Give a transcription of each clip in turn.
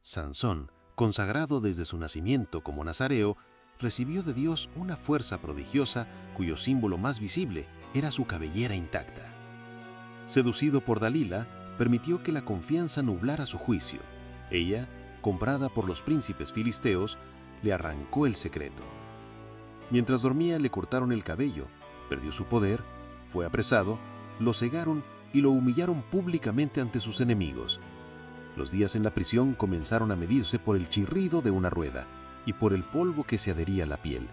Sansón, consagrado desde su nacimiento como nazareo, recibió de Dios una fuerza prodigiosa cuyo símbolo más visible era su cabellera intacta. Seducido por Dalila, permitió que la confianza nublara su juicio. Ella, comprada por los príncipes filisteos, le arrancó el secreto. Mientras dormía le cortaron el cabello, perdió su poder, fue apresado, lo cegaron y lo humillaron públicamente ante sus enemigos. Los días en la prisión comenzaron a medirse por el chirrido de una rueda y por el polvo que se adhería a la piel.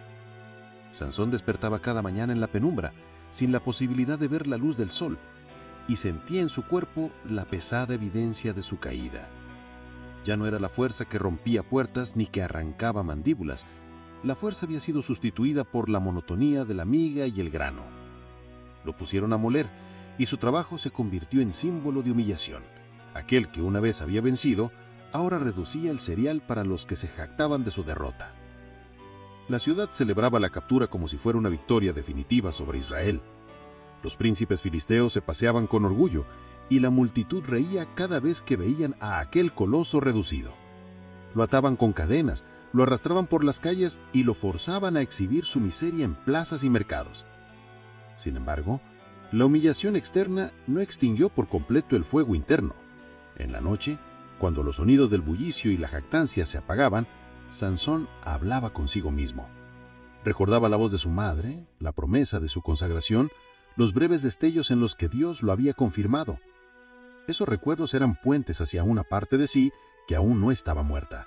Sansón despertaba cada mañana en la penumbra, sin la posibilidad de ver la luz del sol, y sentía en su cuerpo la pesada evidencia de su caída. Ya no era la fuerza que rompía puertas ni que arrancaba mandíbulas. La fuerza había sido sustituida por la monotonía de la miga y el grano. Lo pusieron a moler, y su trabajo se convirtió en símbolo de humillación. Aquel que una vez había vencido, ahora reducía el cereal para los que se jactaban de su derrota. La ciudad celebraba la captura como si fuera una victoria definitiva sobre Israel. Los príncipes filisteos se paseaban con orgullo, y la multitud reía cada vez que veían a aquel coloso reducido. Lo ataban con cadenas, lo arrastraban por las calles y lo forzaban a exhibir su miseria en plazas y mercados. Sin embargo, la humillación externa no extinguió por completo el fuego interno. En la noche, cuando los sonidos del bullicio y la jactancia se apagaban, Sansón hablaba consigo mismo. Recordaba la voz de su madre, la promesa de su consagración, los breves destellos en los que Dios lo había confirmado. Esos recuerdos eran puentes hacia una parte de sí que aún no estaba muerta.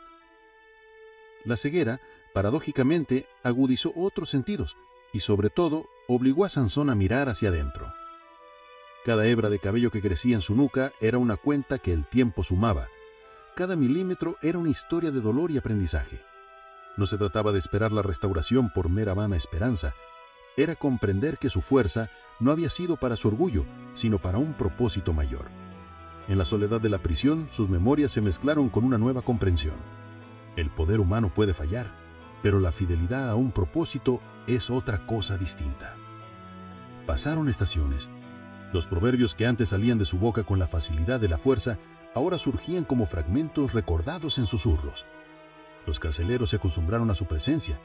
La ceguera, paradójicamente, agudizó otros sentidos y, sobre todo, obligó a Sansón a mirar hacia adentro. Cada hebra de cabello que crecía en su nuca era una cuenta que el tiempo sumaba. Cada milímetro era una historia de dolor y aprendizaje. No se trataba de esperar la restauración por mera vana esperanza. Era comprender que su fuerza no había sido para su orgullo, sino para un propósito mayor. En la soledad de la prisión, sus memorias se mezclaron con una nueva comprensión. El poder humano puede fallar, pero la fidelidad a un propósito es otra cosa distinta. Pasaron estaciones. Los proverbios que antes salían de su boca con la facilidad de la fuerza, ahora surgían como fragmentos recordados en susurros. Los carceleros se acostumbraron a su presencia.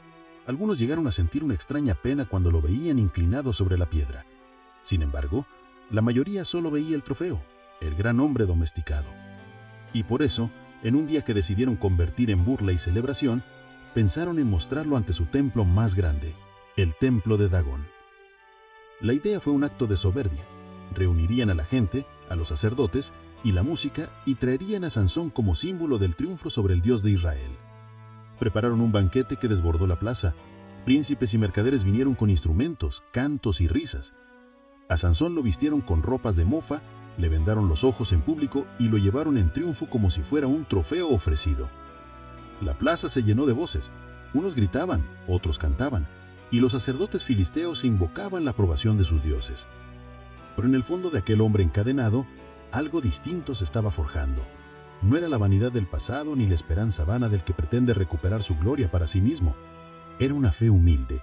Algunos llegaron a sentir una extraña pena cuando lo veían inclinado sobre la piedra. Sin embargo, la mayoría solo veía el trofeo, el gran hombre domesticado. Y por eso, en un día que decidieron convertir en burla y celebración, pensaron en mostrarlo ante su templo más grande, el templo de Dagón. La idea fue un acto de soberbia. Reunirían a la gente, a los sacerdotes y la música y traerían a Sansón como símbolo del triunfo sobre el Dios de Israel. Prepararon un banquete que desbordó la plaza. Príncipes y mercaderes vinieron con instrumentos, cantos y risas. A Sansón lo vistieron con ropas de mofa, le vendaron los ojos en público y lo llevaron en triunfo como si fuera un trofeo ofrecido. La plaza se llenó de voces. Unos gritaban, otros cantaban, y los sacerdotes filisteos invocaban la aprobación de sus dioses. Pero en el fondo de aquel hombre encadenado, algo distinto se estaba forjando. No era la vanidad del pasado ni la esperanza vana del que pretende recuperar su gloria para sí mismo. Era una fe humilde,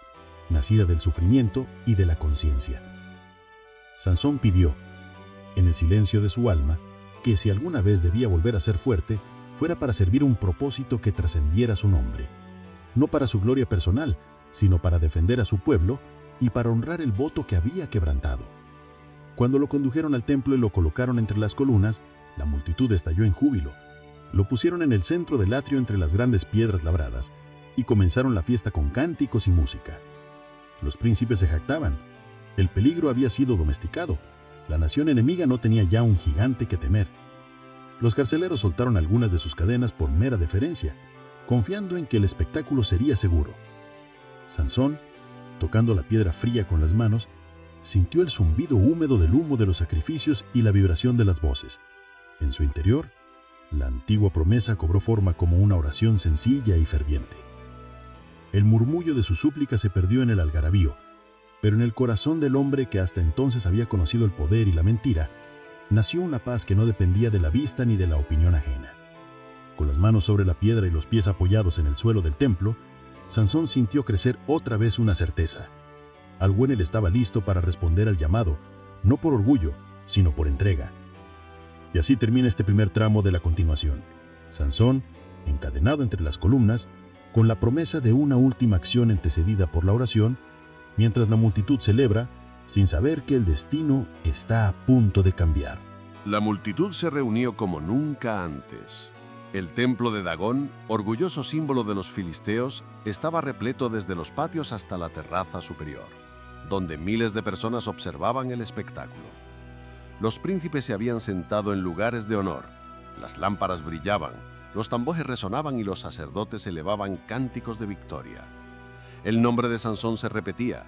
nacida del sufrimiento y de la conciencia. Sansón pidió, en el silencio de su alma, que si alguna vez debía volver a ser fuerte, fuera para servir un propósito que trascendiera su nombre. No para su gloria personal, sino para defender a su pueblo y para honrar el voto que había quebrantado. Cuando lo condujeron al templo y lo colocaron entre las columnas, la multitud estalló en júbilo. Lo pusieron en el centro del atrio entre las grandes piedras labradas y comenzaron la fiesta con cánticos y música. Los príncipes se jactaban. El peligro había sido domesticado. La nación enemiga no tenía ya un gigante que temer. Los carceleros soltaron algunas de sus cadenas por mera deferencia, confiando en que el espectáculo sería seguro. Sansón, tocando la piedra fría con las manos, sintió el zumbido húmedo del humo de los sacrificios y la vibración de las voces. En su interior, la antigua promesa cobró forma como una oración sencilla y ferviente. El murmullo de su súplica se perdió en el algarabío, pero en el corazón del hombre que hasta entonces había conocido el poder y la mentira, nació una paz que no dependía de la vista ni de la opinión ajena. Con las manos sobre la piedra y los pies apoyados en el suelo del templo, Sansón sintió crecer otra vez una certeza. Algo en él estaba listo para responder al llamado, no por orgullo, sino por entrega. Y así termina este primer tramo de la continuación. Sansón, encadenado entre las columnas, con la promesa de una última acción antecedida por la oración, mientras la multitud celebra, sin saber que el destino está a punto de cambiar. La multitud se reunió como nunca antes. El templo de Dagón, orgulloso símbolo de los filisteos, estaba repleto desde los patios hasta la terraza superior, donde miles de personas observaban el espectáculo. Los príncipes se habían sentado en lugares de honor, las lámparas brillaban, los tambores resonaban y los sacerdotes elevaban cánticos de victoria. El nombre de Sansón se repetía,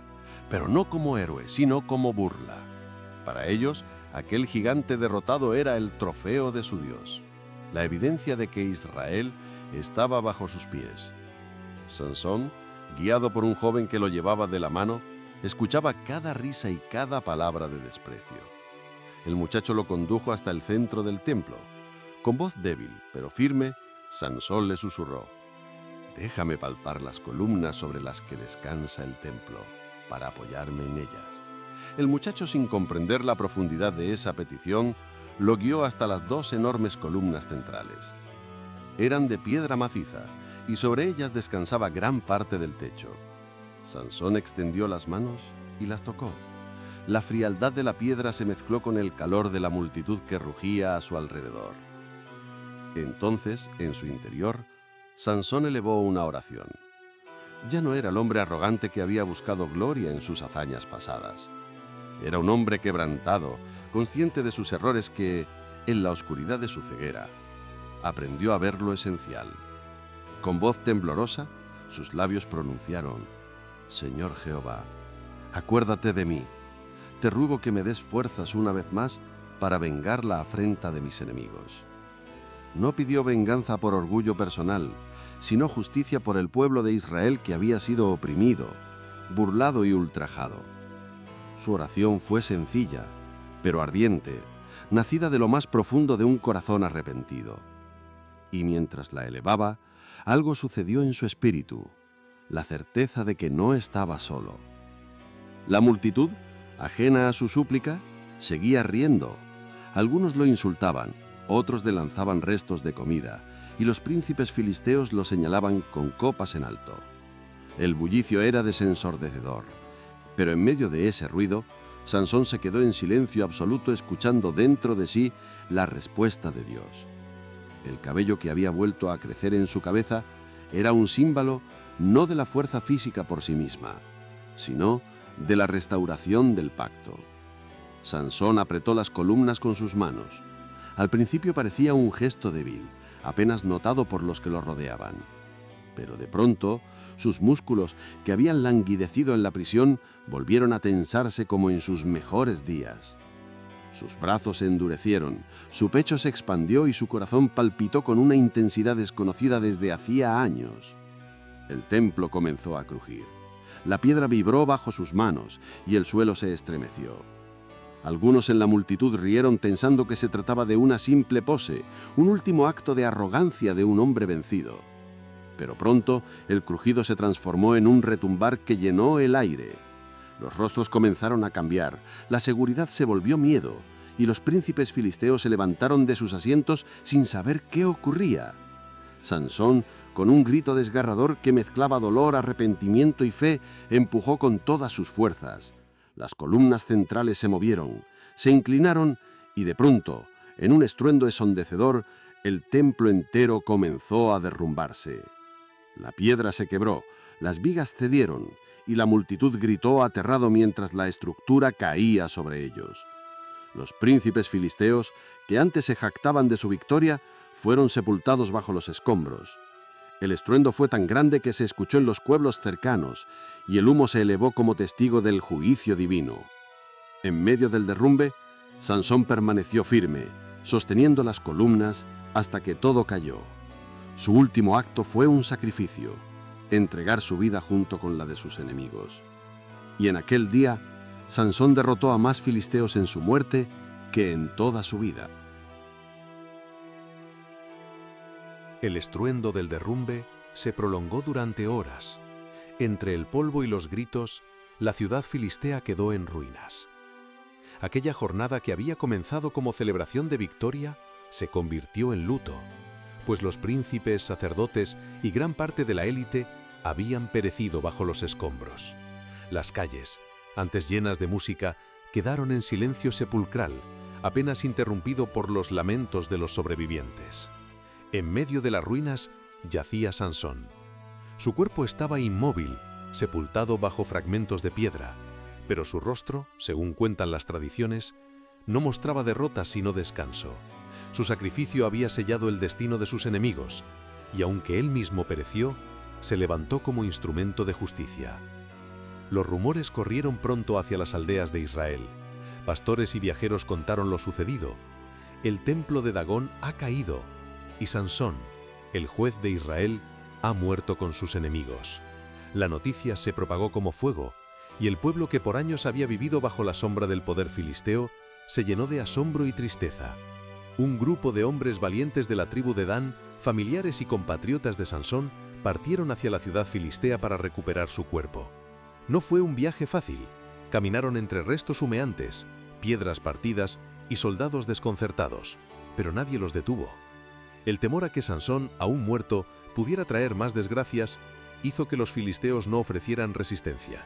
pero no como héroe, sino como burla. Para ellos, aquel gigante derrotado era el trofeo de su Dios, la evidencia de que Israel estaba bajo sus pies. Sansón, guiado por un joven que lo llevaba de la mano, escuchaba cada risa y cada palabra de desprecio. El muchacho lo condujo hasta el centro del templo. Con voz débil, pero firme, Sansón le susurró: «Déjame palpar las columnas sobre las que descansa el templo, para apoyarme en ellas». El muchacho, sin comprender la profundidad de esa petición, lo guió hasta las dos enormes columnas centrales. Eran de piedra maciza, y sobre ellas descansaba gran parte del techo. Sansón extendió las manos y las tocó. La frialdad de la piedra se mezcló con el calor de la multitud que rugía a su alrededor. Entonces, en su interior, Sansón elevó una oración. Ya no era el hombre arrogante que había buscado gloria en sus hazañas pasadas. Era un hombre quebrantado, consciente de sus errores que, en la oscuridad de su ceguera, aprendió a ver lo esencial. Con voz temblorosa, sus labios pronunciaron: «Señor Jehová, acuérdate de mí. Te ruego que me des fuerzas una vez más para vengar la afrenta de mis enemigos». No pidió venganza por orgullo personal, sino justicia por el pueblo de Israel que había sido oprimido, burlado y ultrajado. Su oración fue sencilla, pero ardiente, nacida de lo más profundo de un corazón arrepentido. Y mientras la elevaba, algo sucedió en su espíritu, la certeza de que no estaba solo. La multitud, ajena a su súplica, seguía riendo. Algunos lo insultaban, otros le lanzaban restos de comida, y los príncipes filisteos lo señalaban con copas en alto. El bullicio era desensordecedor, pero en medio de ese ruido, Sansón se quedó en silencio absoluto escuchando dentro de sí la respuesta de Dios. El cabello que había vuelto a crecer en su cabeza era un símbolo no de la fuerza física por sí misma, sino de la restauración del pacto. Sansón apretó las columnas con sus manos. Al principio parecía un gesto débil, apenas notado por los que lo rodeaban. Pero de pronto, sus músculos, que habían languidecido en la prisión, volvieron a tensarse como en sus mejores días. Sus brazos se endurecieron, su pecho se expandió y su corazón palpitó con una intensidad desconocida desde hacía años. El templo comenzó a crujir. La piedra vibró bajo sus manos y el suelo se estremeció. Algunos en la multitud rieron pensando que se trataba de una simple pose, un último acto de arrogancia de un hombre vencido. Pero pronto el crujido se transformó en un retumbar que llenó el aire. Los rostros comenzaron a cambiar, la seguridad se volvió miedo, y los príncipes filisteos se levantaron de sus asientos sin saber qué ocurría. Sansón, con un grito desgarrador que mezclaba dolor, arrepentimiento y fe, empujó con todas sus fuerzas. Las columnas centrales se movieron, se inclinaron y de pronto, en un estruendo ensordecedor, el templo entero comenzó a derrumbarse. La piedra se quebró, las vigas cedieron y la multitud gritó aterrado mientras la estructura caía sobre ellos. Los príncipes filisteos, que antes se jactaban de su victoria, fueron sepultados bajo los escombros. El estruendo fue tan grande que se escuchó en los pueblos cercanos y el humo se elevó como testigo del juicio divino. En medio del derrumbe, Sansón permaneció firme, sosteniendo las columnas hasta que todo cayó. Su último acto fue un sacrificio, entregar su vida junto con la de sus enemigos. Y en aquel día, Sansón derrotó a más filisteos en su muerte que en toda su vida. El estruendo del derrumbe se prolongó durante horas. Entre el polvo y los gritos, la ciudad filistea quedó en ruinas. Aquella jornada que había comenzado como celebración de victoria se convirtió en luto, pues los príncipes, sacerdotes y gran parte de la élite habían perecido bajo los escombros. Las calles, antes llenas de música, quedaron en silencio sepulcral, apenas interrumpido por los lamentos de los sobrevivientes. En medio de las ruinas yacía Sansón. Su cuerpo estaba inmóvil, sepultado bajo fragmentos de piedra, pero su rostro, según cuentan las tradiciones, no mostraba derrota sino descanso. Su sacrificio había sellado el destino de sus enemigos, y aunque él mismo pereció, se levantó como instrumento de justicia. Los rumores corrieron pronto hacia las aldeas de Israel. Pastores y viajeros contaron lo sucedido. El templo de Dagón ha caído, y Sansón, el juez de Israel, ha muerto con sus enemigos. La noticia se propagó como fuego, y el pueblo que por años había vivido bajo la sombra del poder filisteo se llenó de asombro y tristeza. Un grupo de hombres valientes de la tribu de Dan, familiares y compatriotas de Sansón, partieron hacia la ciudad filistea para recuperar su cuerpo. No fue un viaje fácil. Caminaron entre restos humeantes, piedras partidas y soldados desconcertados, pero nadie los detuvo. El temor a que Sansón, aún muerto, pudiera traer más desgracias, hizo que los filisteos no ofrecieran resistencia.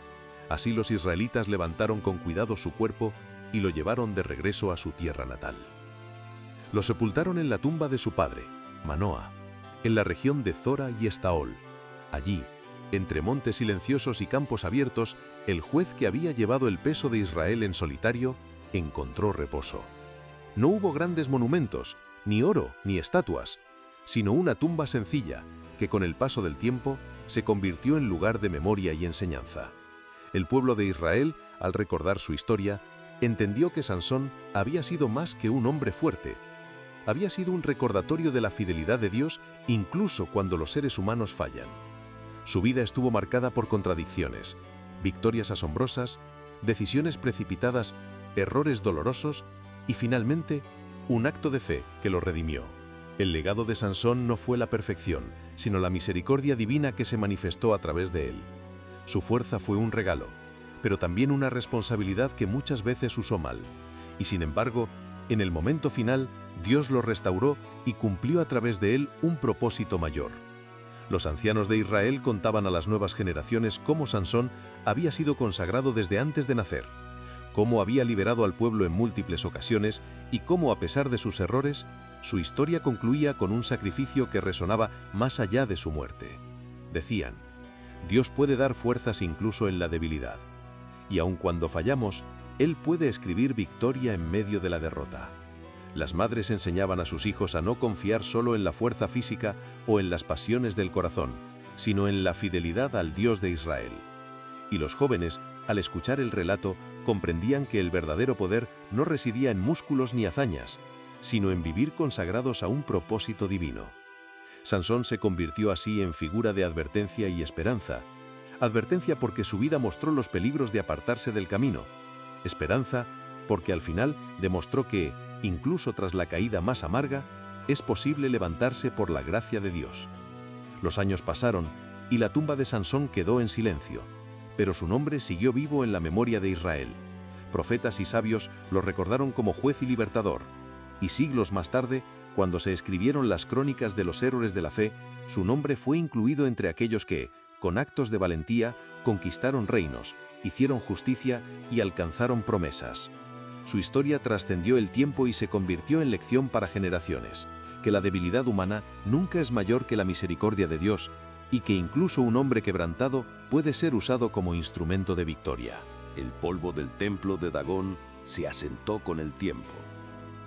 Así los israelitas levantaron con cuidado su cuerpo y lo llevaron de regreso a su tierra natal. Lo sepultaron en la tumba de su padre, Manoa, en la región de Zora y Estaol. Allí, entre montes silenciosos y campos abiertos, el juez que había llevado el peso de Israel en solitario encontró reposo. No hubo grandes monumentos, ni oro, ni estatuas, sino una tumba sencilla que con el paso del tiempo se convirtió en lugar de memoria y enseñanza. El pueblo de Israel, al recordar su historia, entendió que Sansón había sido más que un hombre fuerte. Había sido un recordatorio de la fidelidad de Dios incluso cuando los seres humanos fallan. Su vida estuvo marcada por contradicciones, victorias asombrosas, decisiones precipitadas, errores dolorosos y finalmente un acto de fe que lo redimió. El legado de Sansón no fue la perfección, sino la misericordia divina que se manifestó a través de él. Su fuerza fue un regalo, pero también una responsabilidad que muchas veces usó mal. Y sin embargo, en el momento final, Dios lo restauró y cumplió a través de él un propósito mayor. Los ancianos de Israel contaban a las nuevas generaciones cómo Sansón había sido consagrado desde antes de nacer, cómo había liberado al pueblo en múltiples ocasiones y cómo, a pesar de sus errores, su historia concluía con un sacrificio que resonaba más allá de su muerte. Decían, Dios puede dar fuerzas incluso en la debilidad, y aun cuando fallamos, Él puede escribir victoria en medio de la derrota. Las madres enseñaban a sus hijos a no confiar solo en la fuerza física o en las pasiones del corazón, sino en la fidelidad al Dios de Israel. Y los jóvenes, al escuchar el relato, comprendían que el verdadero poder no residía en músculos ni hazañas, sino en vivir consagrados a un propósito divino. Sansón se convirtió así en figura de advertencia y esperanza. Advertencia porque su vida mostró los peligros de apartarse del camino. Esperanza porque al final demostró que, incluso tras la caída más amarga, es posible levantarse por la gracia de Dios. Los años pasaron y la tumba de Sansón quedó en silencio, pero su nombre siguió vivo en la memoria de Israel. Profetas y sabios lo recordaron como juez y libertador, y siglos más tarde, cuando se escribieron las crónicas de los héroes de la fe, su nombre fue incluido entre aquellos que, con actos de valentía, conquistaron reinos, hicieron justicia y alcanzaron promesas. Su historia trascendió el tiempo y se convirtió en lección para generaciones, que la debilidad humana nunca es mayor que la misericordia de Dios y que incluso un hombre quebrantado puede ser usado como instrumento de victoria. El polvo del templo de Dagón se asentó con el tiempo,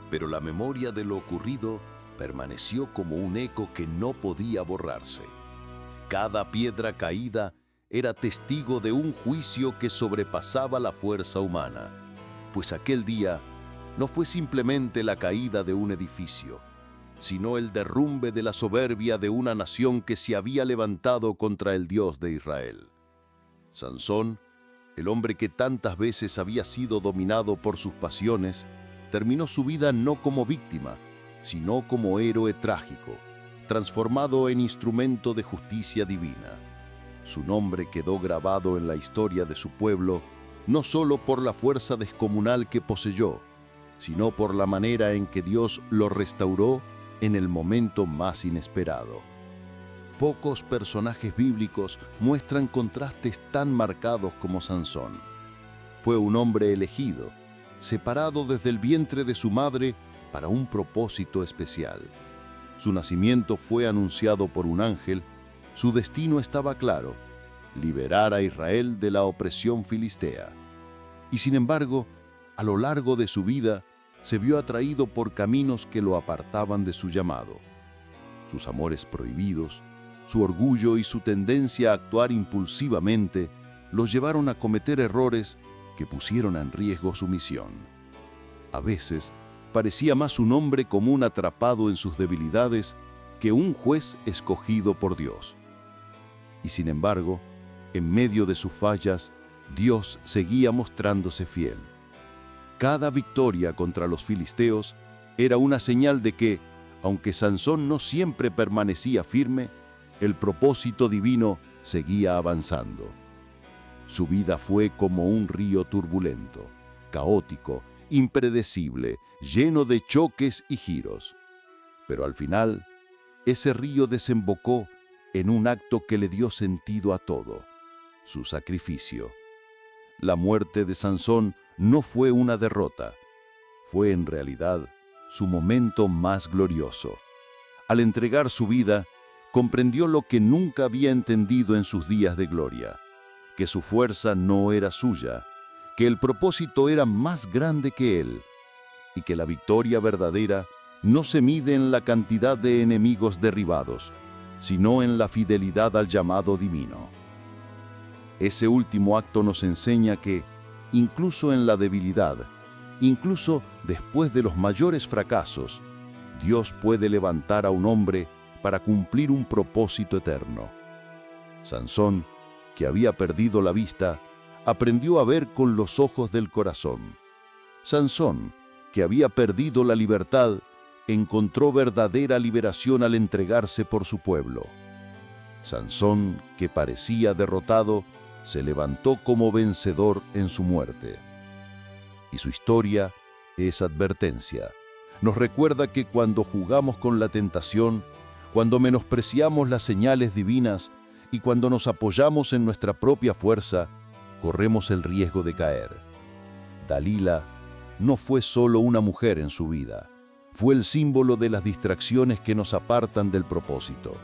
pero la memoria de lo ocurrido permaneció como un eco que no podía borrarse. Cada piedra caída era testigo de un juicio que sobrepasaba la fuerza humana, pues aquel día no fue simplemente la caída de un edificio, sino el derrumbe de la soberbia de una nación que se había levantado contra el Dios de Israel. Sansón, el hombre que tantas veces había sido dominado por sus pasiones, terminó su vida no como víctima, sino como héroe trágico, transformado en instrumento de justicia divina. Su nombre quedó grabado en la historia de su pueblo, no solo por la fuerza descomunal que poseyó, sino por la manera en que Dios lo restauró en el momento más inesperado. Pocos personajes bíblicos muestran contrastes tan marcados como Sansón. Fue un hombre elegido, separado desde el vientre de su madre para un propósito especial. Su nacimiento fue anunciado por un ángel, su destino estaba claro: liberar a Israel de la opresión filistea. Y sin embargo, a lo largo de su vida, se vio atraído por caminos que lo apartaban de su llamado. Sus amores prohibidos, su orgullo y su tendencia a actuar impulsivamente los llevaron a cometer errores que pusieron en riesgo su misión. A veces, parecía más un hombre común atrapado en sus debilidades que un juez escogido por Dios. Y sin embargo, en medio de sus fallas, Dios seguía mostrándose fiel. Cada victoria contra los filisteos era una señal de que, aunque Sansón no siempre permanecía firme, el propósito divino seguía avanzando. Su vida fue como un río turbulento, caótico, impredecible, lleno de choques y giros. Pero al final, ese río desembocó en un acto que le dio sentido a todo: su sacrificio. La muerte de Sansón no fue una derrota, fue en realidad su momento más glorioso. Al entregar su vida, comprendió lo que nunca había entendido en sus días de gloria: que su fuerza no era suya, que el propósito era más grande que él, y que la victoria verdadera no se mide en la cantidad de enemigos derribados, sino en la fidelidad al llamado divino. Ese último acto nos enseña que, incluso en la debilidad, incluso después de los mayores fracasos, Dios puede levantar a un hombre para cumplir un propósito eterno. Sansón, que había perdido la vista, aprendió a ver con los ojos del corazón. Sansón, que había perdido la libertad, encontró verdadera liberación al entregarse por su pueblo. Sansón, que parecía derrotado, se levantó como vencedor en su muerte. Y su historia es advertencia. Nos recuerda que cuando jugamos con la tentación, cuando menospreciamos las señales divinas y cuando nos apoyamos en nuestra propia fuerza, corremos el riesgo de caer. Dalila no fue solo una mujer en su vida, fue el símbolo de las distracciones que nos apartan del propósito.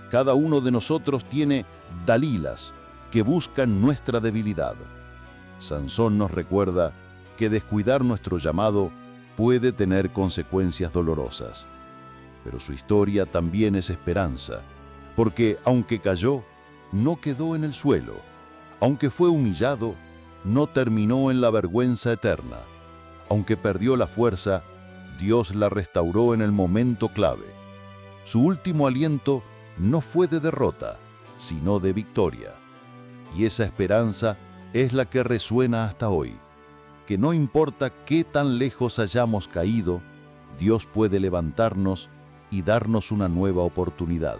Cada uno de nosotros tiene Dalilas que buscan nuestra debilidad. Sansón nos recuerda que descuidar nuestro llamado puede tener consecuencias dolorosas. Pero su historia también es esperanza, porque aunque cayó, no quedó en el suelo. Aunque fue humillado, no terminó en la vergüenza eterna. Aunque perdió la fuerza, Dios la restauró en el momento clave. Su último aliento no fue de derrota, sino de victoria. Y esa esperanza es la que resuena hasta hoy, que no importa qué tan lejos hayamos caído, Dios puede levantarnos y darnos una nueva oportunidad.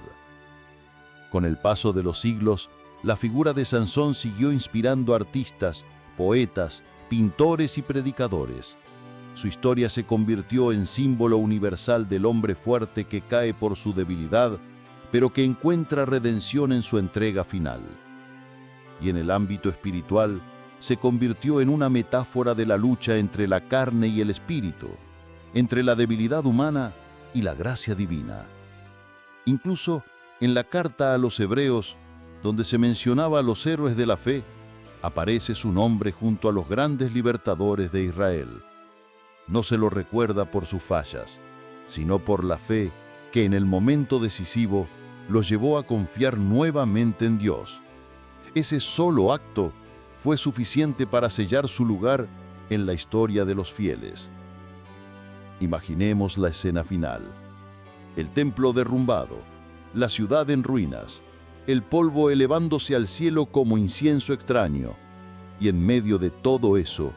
Con el paso de los siglos, la figura de Sansón siguió inspirando artistas, poetas, pintores y predicadores. Su historia se convirtió en símbolo universal del hombre fuerte que cae por su debilidad, pero que encuentra redención en su entrega final. Y en el ámbito espiritual, se convirtió en una metáfora de la lucha entre la carne y el espíritu, entre la debilidad humana y la gracia divina. Incluso en la carta a los Hebreos, donde se mencionaba a los héroes de la fe, aparece su nombre junto a los grandes libertadores de Israel. No se lo recuerda por sus fallas, sino por la fe que en el momento decisivo los llevó a confiar nuevamente en Dios. Ese solo acto fue suficiente para sellar su lugar en la historia de los fieles. Imaginemos la escena final: el templo derrumbado, la ciudad en ruinas, el polvo elevándose al cielo como incienso extraño, y en medio de todo eso,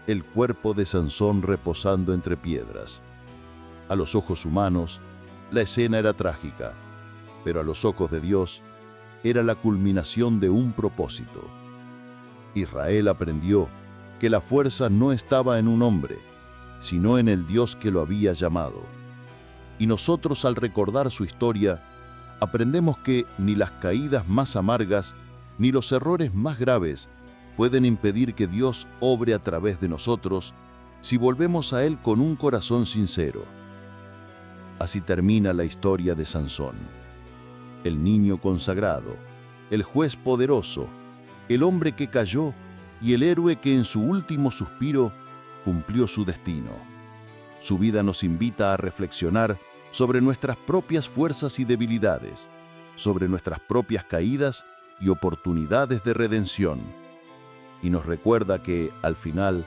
el cuerpo de Sansón reposando entre piedras. A los ojos humanos, la escena era trágica, pero a los ojos de Dios, era la culminación de un propósito. Israel aprendió que la fuerza no estaba en un hombre, sino en el Dios que lo había llamado. Y nosotros, al recordar su historia, aprendemos que ni las caídas más amargas ni los errores más graves pueden impedir que Dios obre a través de nosotros si volvemos a Él con un corazón sincero. Así termina la historia de Sansón, el niño consagrado, el juez poderoso, el hombre que cayó y el héroe que en su último suspiro cumplió su destino. Su vida nos invita a reflexionar sobre nuestras propias fuerzas y debilidades, sobre nuestras propias caídas y oportunidades de redención. Y nos recuerda que, al final,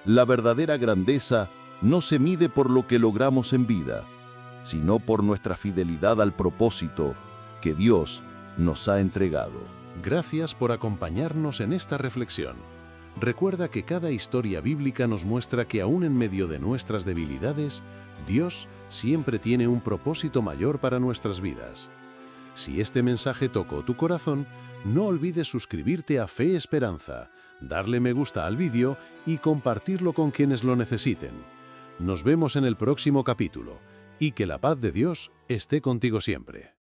la verdadera grandeza no se mide por lo que logramos en vida, sino por nuestra fidelidad al propósito que Dios nos ha entregado. Gracias por acompañarnos en esta reflexión. Recuerda que cada historia bíblica nos muestra que aún en medio de nuestras debilidades, Dios siempre tiene un propósito mayor para nuestras vidas. Si este mensaje tocó tu corazón, no olvides suscribirte a Fe Esperanza, darle me gusta al vídeo y compartirlo con quienes lo necesiten. Nos vemos en el próximo capítulo y que la paz de Dios esté contigo siempre.